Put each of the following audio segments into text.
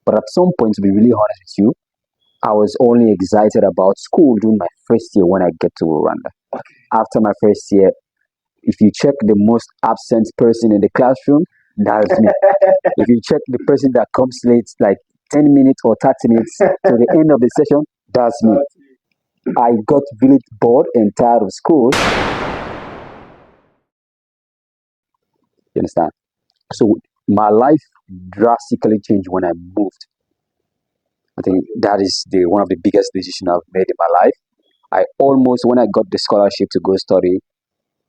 But at some point, to be really honest with you, I was only excited about school during my first year when I get to Rwanda. After my first year, if you check the most absent person in the classroom, that's me. If you check the person that comes late, like 10 minutes or 30 minutes to the end of the session, that's me. I got really bored and tired of school. You understand? So my life drastically changed when I moved. I think that is one of the biggest decisions I've made in my life. I almost, when I got the scholarship to go study,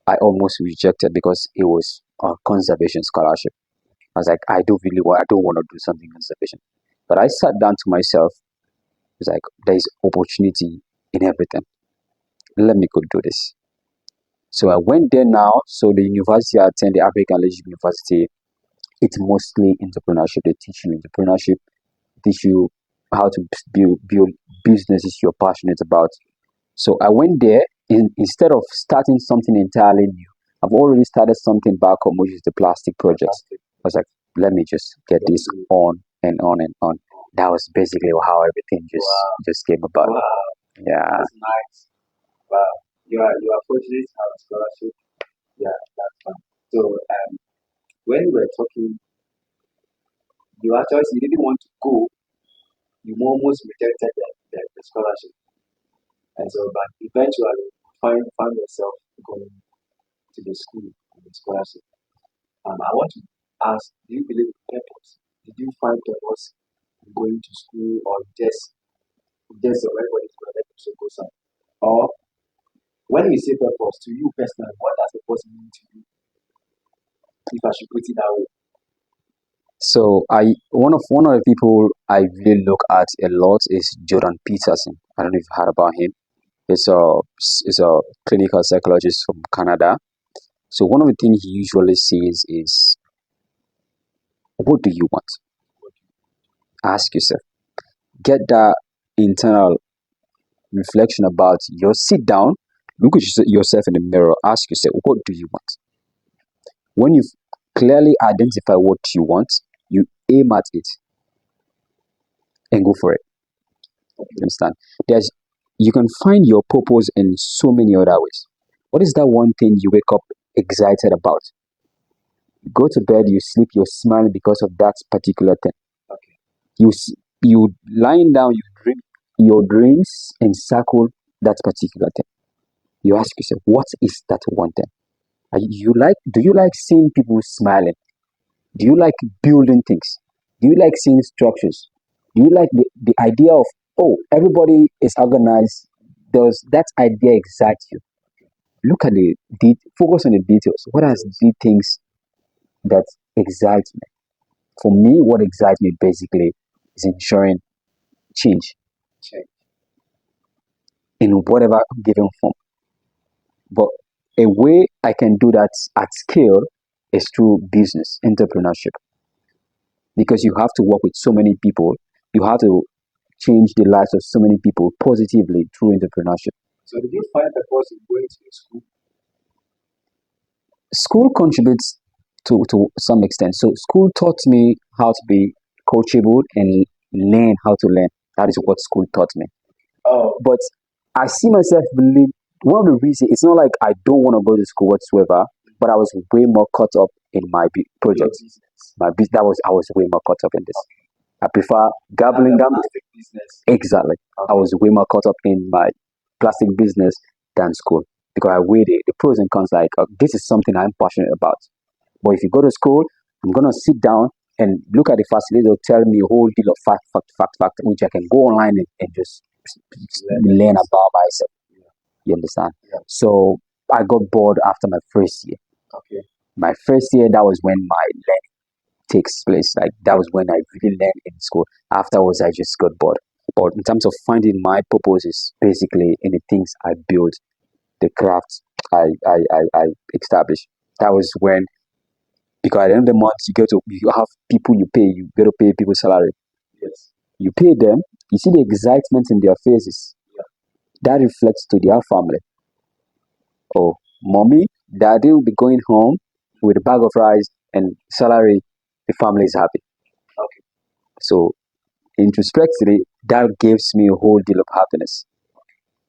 I almost rejected because it was a conservation scholarship. I was like, I don't want to do something conservation. But I sat down to myself. It's like, there is opportunity in everything. Let me go do this. So I went there now. So the university I attend, the African Leadership University, it's mostly entrepreneurship. They teach you entrepreneurship, teach you how to build businesses you're passionate about. So I went there, instead of starting something entirely new, I've already started something back home, which is the plastic project. I was like, let me just get this on and on and on. That was basically how everything just came about. Wow. Yeah. That's nice. Wow. You are fortunate to have a scholarship. Yeah, that's fine. So when we were talking, you didn't want to go. You almost rejected the scholarship. And so, but eventually, find yourself going to the school and the scholarship. I want to ask, do you believe in purpose? Did you find purpose in going to school, or just everybody's going to go somewhere? Or when you say purpose, to you personally, what does purpose mean to you? If I should put it that way. So one of the people I really look at a lot is Jordan Peterson. I don't know if you've heard about him. He's a clinical psychologist from Canada. So one of the things he usually says is, what do you want? Ask yourself. Get that internal reflection about sit down, look at yourself in the mirror, ask yourself, what do you want? When you clearly identify what you want, you aim at it and go for it. You understand? You can find your purpose in so many other ways. What is that one thing you wake up excited about? You go to bed, you sleep, you're smiling because of that particular thing. Okay. You lying down, you dream your dreams encircle that particular thing. You ask yourself, what is that one thing? Do you like seeing people smiling? Do you like building things? Do you like seeing structures? Do you like the idea of, oh, everybody is organized? Does that idea excite you? Look at focus on the details. What are the things that excite me? For me, what excites me basically is ensuring change in whatever given form. But a way I can do that at scale is through business, entrepreneurship. Because you have to work with so many people, you have to change the lives of so many people positively through entrepreneurship. So did you find the person going to school? School contributes to some extent. So school taught me how to be coachable and learn how to learn. That is what school taught me. Oh. But I see myself believe one of the reasons, it's not like I don't want to go to school whatsoever, but I was way more caught up in my project. I was way more caught up in this. I prefer gambling. Business. Exactly. Okay. I was way more caught up in my plastic business than school because I weighed the pros and cons. Like, this is something I'm passionate about. But if you go to school, I'm gonna sit down and look at the facility. They'll tell me a whole deal of fact, which I can go online and just learn about myself. You understand? Yeah. So I got bored after my first year. Okay. My first year, that was when my learning takes place. Like, that was when I really learned in school. Afterwards, I just got bored. But in terms of finding my purpose, is basically in the things I built, the crafts I established. That was when, because at the end of the month, you have people you pay. You got to pay people's salary. Yes. You pay them. You see the excitement in their faces. Yeah. That reflects to their family. Oh, mommy, daddy will be going home with a bag of rice and salary. The family is happy. Okay. So introspectively, that gives me a whole deal of happiness.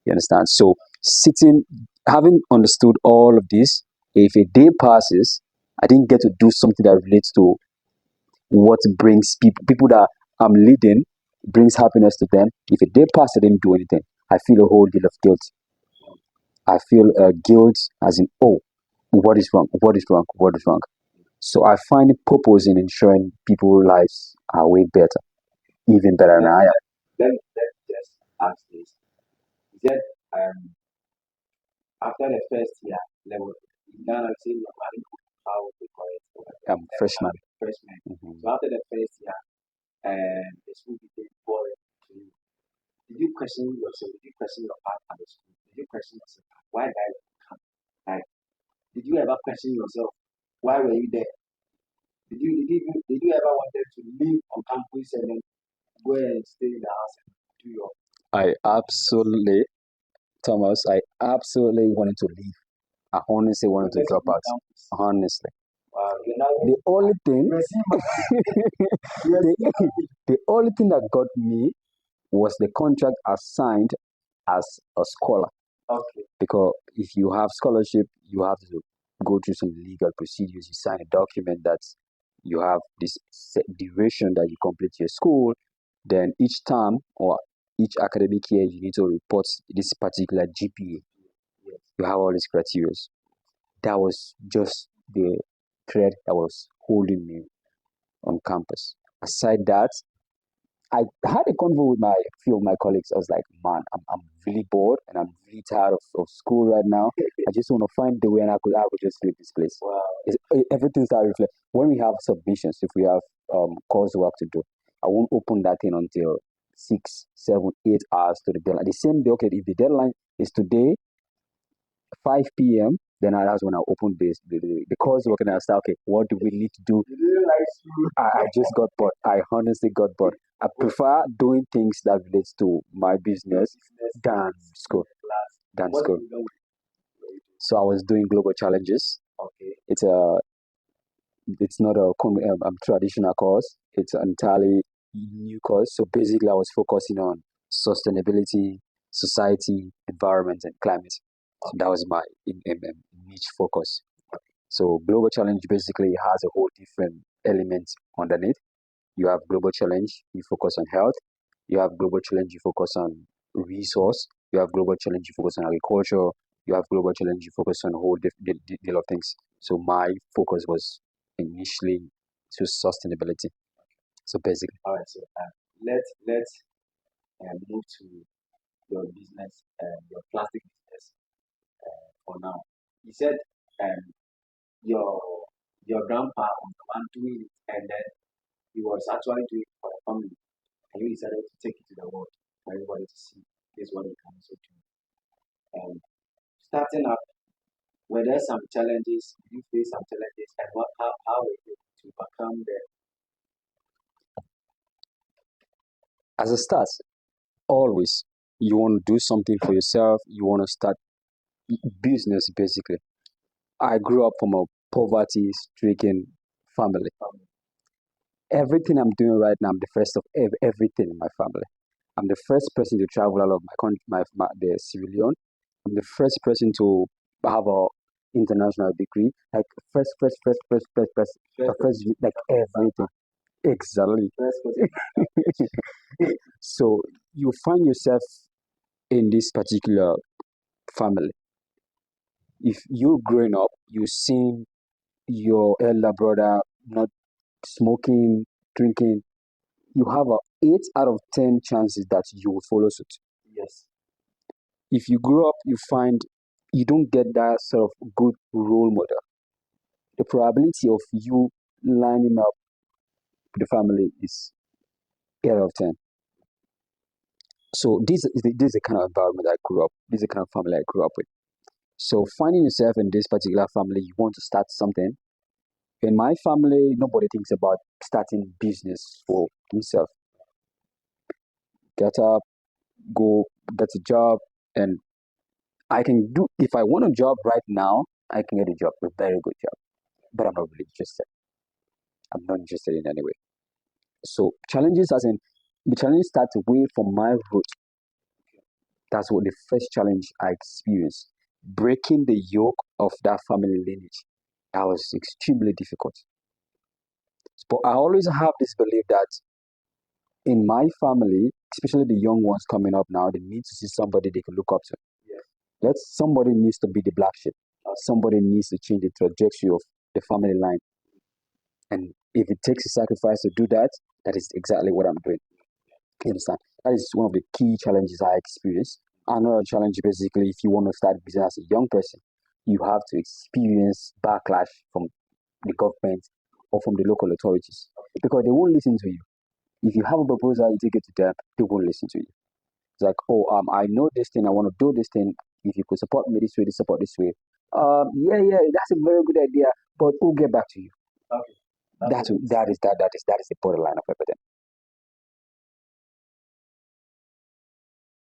You understand? So sitting, having understood all of this, if a day passes, I didn't get to do something that relates to what brings people that I'm leading brings happiness to them. If a day passes, I didn't do anything. I feel a whole deal of guilt. I feel guilt as in, oh, what is wrong? What is wrong? What is wrong? So I find purpose in ensuring people's lives are way better, even better than I am. Let me just ask this. Is that after the first year level, now I'm saying you're married, how they call it? Freshman. Freshman. Mhm. So after the first year, and the school became boring to you. Did you question yourself? Did you question your path at the school? Did you question yourself? Why did I come? Like, did you ever question yourself? Why were you there? Did you ever wanted to leave on campus and then go and stay in the house and do your I absolutely, Thomas, I absolutely wanted to leave. I honestly wanted to drop out. campus? Honestly. You're now The only thing, you're the, the only thing that got me was the contract assigned as a scholar. okay. Because if you have scholarship, you have to go through some legal procedures. You sign a document that you have this set duration that you complete your school. Then each term or each academic year, you need to report this particular GPA. You have all these criteria. That was just the thread that was holding me on campus. Aside that, I had a convo with my few of my colleagues. I was like, man, I'm really bored and I'm really tired of school right now. I just want to find the way and I could just leave this place. Wow. Everything's that reflect. When we have submissions, if we have coursework to do, I won't open that thing until 6, 7, 8 hours to the deadline. The same day, okay, if the deadline is today, 5 p.m., then that's when I open the coursework and I start, okay, what do we need to do? You didn't like school. I just got bored. I honestly got bored. I prefer doing things that relates to my business than school. Than What school. did you know? So I was doing global challenges. Okay. It's not a traditional course. It's an entirely new course. So basically, I was focusing on sustainability, society, environment, and climate. So that was my niche focus. So global challenge basically has a whole different element underneath. You have global challenge, you focus on health. You have global challenge, you focus on resource. You have global challenge, you focus on agriculture. You have global challenge, you focus on a whole deal of things. So my focus was initially to sustainability. So basically, All right. So let's move to your business, your plastic business for now. You said um, your your grandpa was the one doing it, and then he was actually doing it for the family, and you decided to take it to the world for everybody to see. This is what you can also do. And starting up, were there some challenges? Did you face some challenges, and how were you able to overcome them? as a start, always you want to do something for yourself. You want to start business basically. I grew up from a poverty-stricken family. Everything I'm doing right now, I'm the first of everything in my family. I'm the first person to travel out of my country, the Sierra Leone. I'm the first person to have a international degree. Like like everything. Exactly. First person. So you find yourself in this particular family. If you growing up, you seen your elder brother not smoking, drinking, you have a 8 out of 10 chances that you will follow suit. Yes. If you grow up, you find you don't get that sort of good role model. The probability of you lining up with the family is 8 out of 10. So this is the kind of environment I grew up. This is the kind of family I grew up with. So finding yourself in this particular family, you want to start something. In my family, nobody thinks about starting business for himself. Get up, go get a job, and I can do, if I want a job right now, I can get a job, a very good job. But I'm not really interested. I'm not interested in any way. So challenges as in The challenge starts away from my root. That's what the first challenge I experienced. Breaking the yoke of that family lineage. That was extremely difficult. But I always have this belief that in my family, especially the young ones coming up now, they need to see somebody they can look up to. Somebody needs to be the black sheep. Somebody needs to change the trajectory of the family line. And if it takes a sacrifice to do that, that is exactly what I'm doing. You understand? That is one of the key challenges I experience. Another challenge, basically, if you want to start business as a young person, you have to experience backlash from the government or from the local authorities because they won't listen to you. If you have a proposal, you take it to them, they won't listen to you. It's like, oh, I know this thing, I want to do this thing. If you could support me this way, support this way. Yeah, that's a very good idea, but we'll get back to you. Okay. That is the borderline of everything.